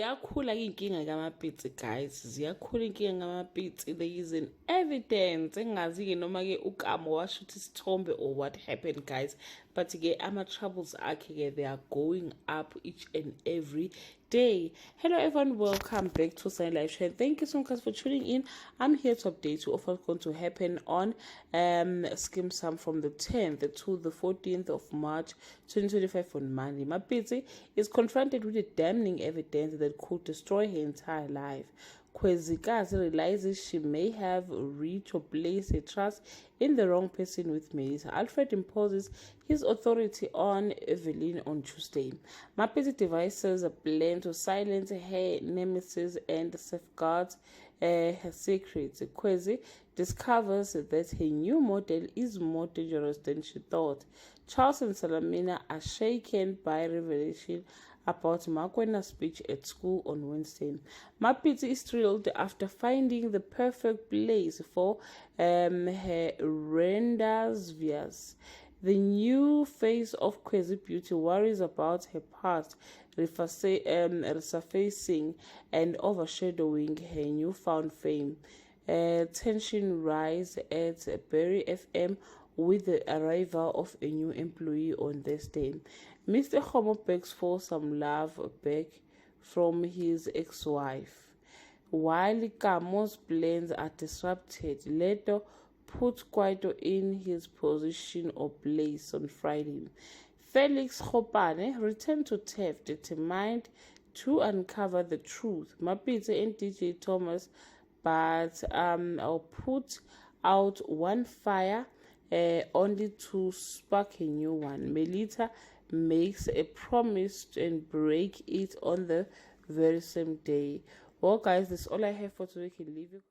ziyakhula inkinga kamapitsi guys, ziyakhula inkinga kamapitsi. There is an evidence engazi-ke noma-ke ukamo washo ukuthi isithombe or what happened guys, but-ke ama-troubles akhe-ke they are going up each and every day. Hello everyone, welcome back to Sunny Live Chat. Thank you so much for tuning in. I'm here to update you of what's going to happen on Skeem Saam from the 10th to the 14th of March 2025 on Monday. Mapitsi is confronted with a damning evidence that could destroy her entire life. Kwezikazi realizes she may have reached or placed her trust in the wrong person with Melissa. Alfred imposes his authority on Evelyn on Tuesday. Mapitsi devises a plan to silence her nemesis and safeguard her secrets. Kwezi discovers that her new model is more dangerous than she thought. Charles and Salamina are shaken by revelation about Makwena's speech at school on Wednesday. Mapitsi is thrilled after finding the perfect place for her rendezvous. The new face of Kwezi Beauty worries about her past resurfacing and overshadowing her newfound fame. Tension rise at Berry FM with the arrival of a new employee on Thursday. Mr. Homo begs for some love back from his ex-wife. While Kamo's plans are disrupted, Leto put Kwaito in his position of place on Friday. Felix Khopane returned to TEF, determined to uncover the truth. Mapitsi and DJ Thomas but put out one fire only to spark a new one. Melita makes a promise and break it on the very same day. Well guys, that's all I have for today. You can leave your